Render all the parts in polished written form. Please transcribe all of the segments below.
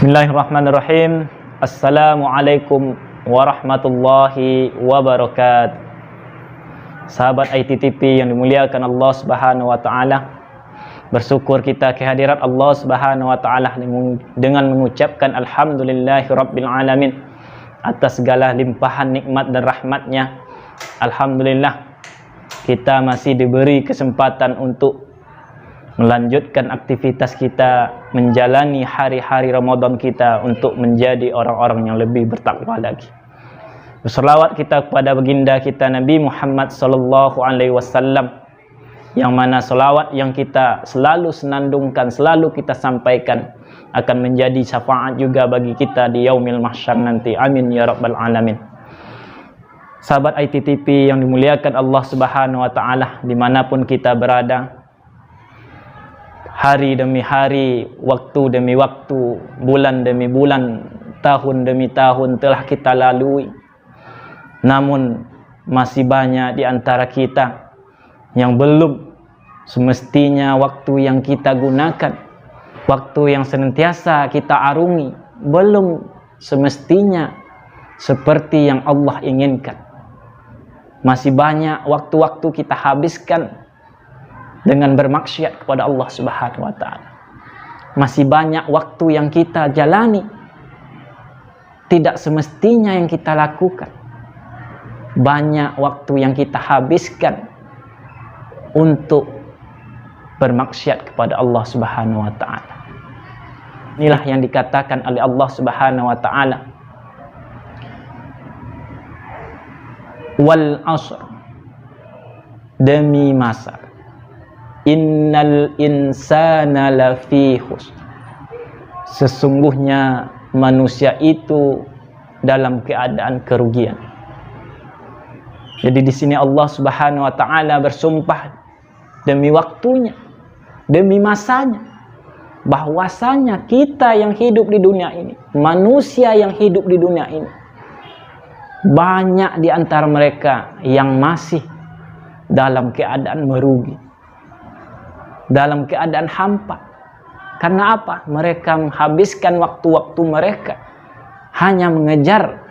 Bismillahirrahmanirrahim. Assalamualaikum warahmatullahi wabarakatuh. Sahabat ITTP yang dimuliakan Allah Subhanahu wa taala, bersyukur kita kehadirat Allah Subhanahu wa taala dengan mengucapkan alhamdulillahirabbil alamin atas segala limpahan nikmat dan rahmatnya. Alhamdulillah kita masih diberi kesempatan untuk melanjutkan aktivitas kita, menjalani hari-hari Ramadan kita untuk menjadi orang-orang yang lebih bertakwa lagi. Berselawat kita kepada baginda kita Nabi Muhammad sallallahu alaihi wasallam, yang mana selawat yang kita selalu senandungkan, selalu kita sampaikan akan menjadi syafaat juga bagi kita di yaumil mahsyar nanti. Amin ya rabbal alamin. Sahabat ITTP yang dimuliakan Allah Subhanahu wa taala, dimanapun kita berada, hari demi hari, waktu demi waktu, bulan demi bulan, tahun demi tahun telah kita lalui. Namun masih banyak di antara kita yang belum semestinya waktu yang kita gunakan, waktu yang senantiasa kita arungi, belum semestinya seperti yang Allah inginkan. Masih banyak waktu-waktu kita habiskan dengan bermaksiat kepada Allah Subhanahu wa taala. Masih banyak waktu yang kita jalani tidak semestinya yang kita lakukan. Banyak waktu yang kita habiskan untuk bermaksiat kepada Allah Subhanahu wa taala. Inilah yang dikatakan oleh Allah Subhanahu wa taala, wal asr, demi masa, innal insana lafi khusr, sesungguhnya manusia itu dalam keadaan kerugian. Jadi di sini Allah Subhanahu wa taala bersumpah demi waktunya, demi masanya, bahwasanya kita yang hidup di dunia ini, manusia yang hidup di dunia ini, banyak di antara mereka yang masih dalam keadaan merugi, dalam keadaan hampa. Karena apa? Mereka menghabiskan waktu-waktu mereka hanya mengejar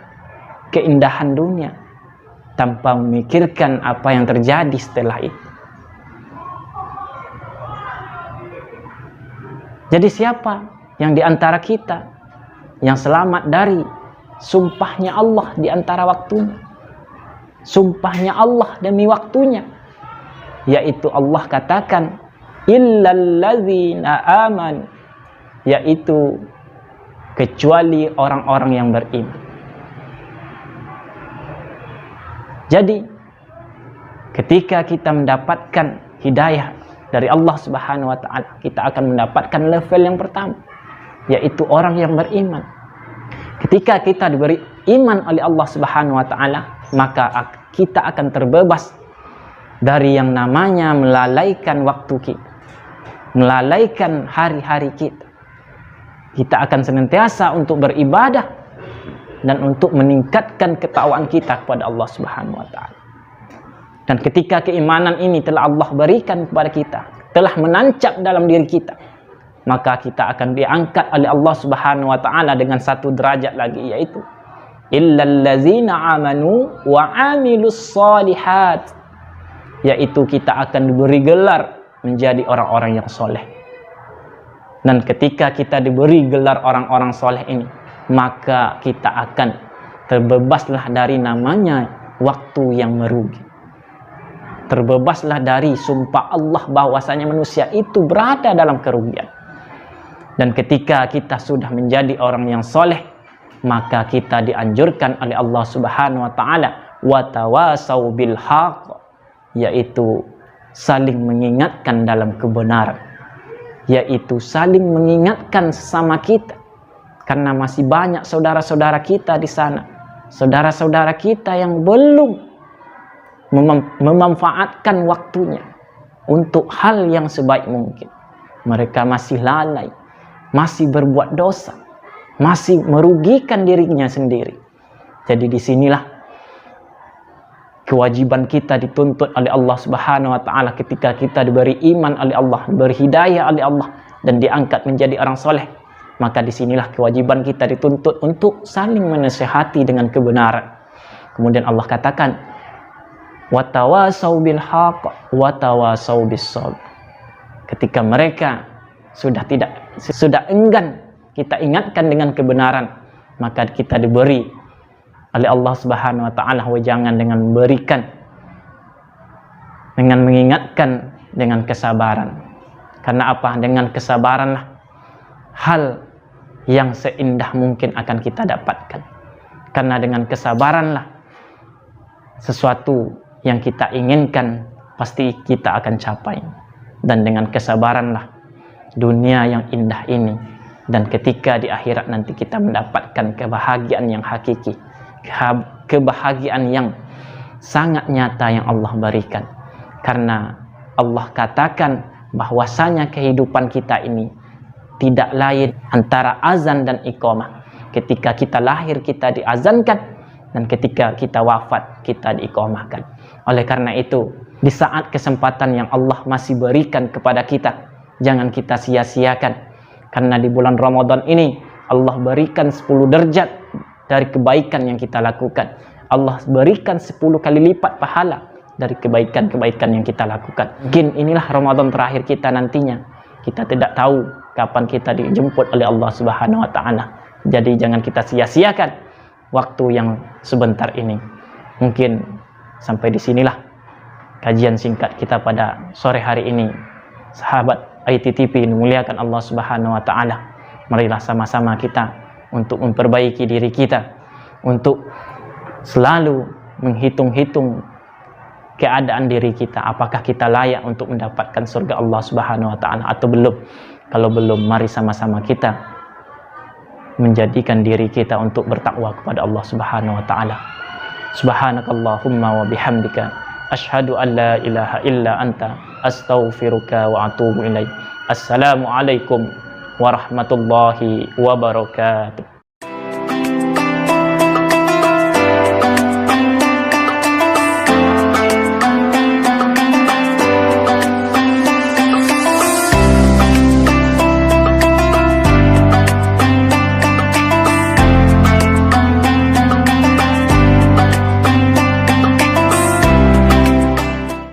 keindahan dunia tanpa memikirkan apa yang terjadi setelah itu. Jadi siapa yang di antara kita yang selamat dari sumpahnya Allah di antara waktunya? Sumpahnya Allah demi waktunya, yaitu Allah katakan illalladzina amanu, yaitu kecuali orang-orang yang beriman. Jadi ketika kita mendapatkan hidayah dari Allah Subhanahu wa taala, kita akan mendapatkan level yang pertama, yaitu orang yang beriman. Ketika kita diberi iman oleh Allah Subhanahu wa taala, maka kita akan terbebas dari yang namanya melalaikan waktu kita, melalaikan hari-hari kita. Kita akan senantiasa untuk beribadah dan untuk meningkatkan ketakwaan kita kepada Allah Subhanahu wa taala. Dan ketika keimanan ini telah Allah berikan kepada kita, telah menancap dalam diri kita, maka kita akan diangkat oleh Allah Subhanahu wa taala dengan satu derajat lagi, yaitu illallazina amanu wa amilus solihat, yaitu kita akan diberi gelar menjadi orang-orang yang soleh. Dan ketika kita diberi gelar orang-orang soleh ini, maka kita akan terbebaslah dari namanya waktu yang merugi. Terbebaslah dari sumpah Allah bahwasanya manusia itu berada dalam kerugian. Dan ketika kita sudah menjadi orang yang soleh, maka kita dianjurkan oleh Allah Subhanahu wa taala watawasau bil haqq, yaitu saling mengingatkan dalam kebenaran, yaitu saling mengingatkan sesama kita. Karena masih banyak saudara-saudara kita di sana, saudara-saudara kita yang belum memanfaatkan waktunya untuk hal yang sebaik mungkin. Mereka masih lalai, masih berbuat dosa, masih merugikan dirinya sendiri. Jadi disinilah kewajiban kita dituntut oleh Allah Subhanahu wa taala ketika kita diberi iman oleh Allah, diberi hidayah oleh Allah dan diangkat menjadi orang soleh. Maka disinilah kewajiban kita dituntut untuk saling menasihati dengan kebenaran. Kemudian Allah katakan, watawasau bil haqq watawasau bis sabr. Ketika mereka sudah enggan kita ingatkan dengan kebenaran, maka kita diberi oleh Allah Subhanahu wa taala wejangan dengan memberikan, dengan mengingatkan dengan kesabaran. Karena apa? Dengan kesabaranlah hal yang seindah mungkin akan kita dapatkan. Karena dengan kesabaranlah sesuatu yang kita inginkan pasti kita akan capai. Dan dengan kesabaranlah dunia yang indah ini, dan ketika di akhirat nanti kita mendapatkan kebahagiaan yang hakiki, kebahagiaan yang sangat nyata yang Allah berikan. Karena Allah katakan bahwasanya kehidupan kita ini tidak lain antara azan dan iqamah. Ketika kita lahir kita diazankan, dan ketika kita wafat kita diiqamahkan. Oleh karena itu, di saat kesempatan yang Allah masih berikan kepada kita, jangan kita sia-siakan. Karena di bulan Ramadan ini Allah berikan 10 derajat dari kebaikan yang kita lakukan. Allah berikan 10 kali lipat pahala dari kebaikan-kebaikan yang kita lakukan. Mungkin inilah Ramadan terakhir kita nantinya. Kita tidak tahu kapan kita dijemput oleh Allah Subhanahu wa taala. Jadi jangan kita sia-siakan waktu yang sebentar ini. Mungkin sampai di sinilah kajian singkat kita pada sore hari ini. Sahabat ITTP dimuliakan Allah Subhanahu wa taala. Marilah sama-sama kita untuk memperbaiki diri kita, untuk selalu menghitung-hitung keadaan diri kita, apakah kita layak untuk mendapatkan surga Allah Subhanahu wa taala atau belum. Kalau belum, mari sama-sama kita menjadikan diri kita untuk bertakwa kepada Allah Subhanahu wa taala. Subhanakallahumma wa bihamdika asyhadu an la ilaha illa anta astaghfiruka wa atubu ilaik. Assalamualaikum warahmatullahi wabarakatuh.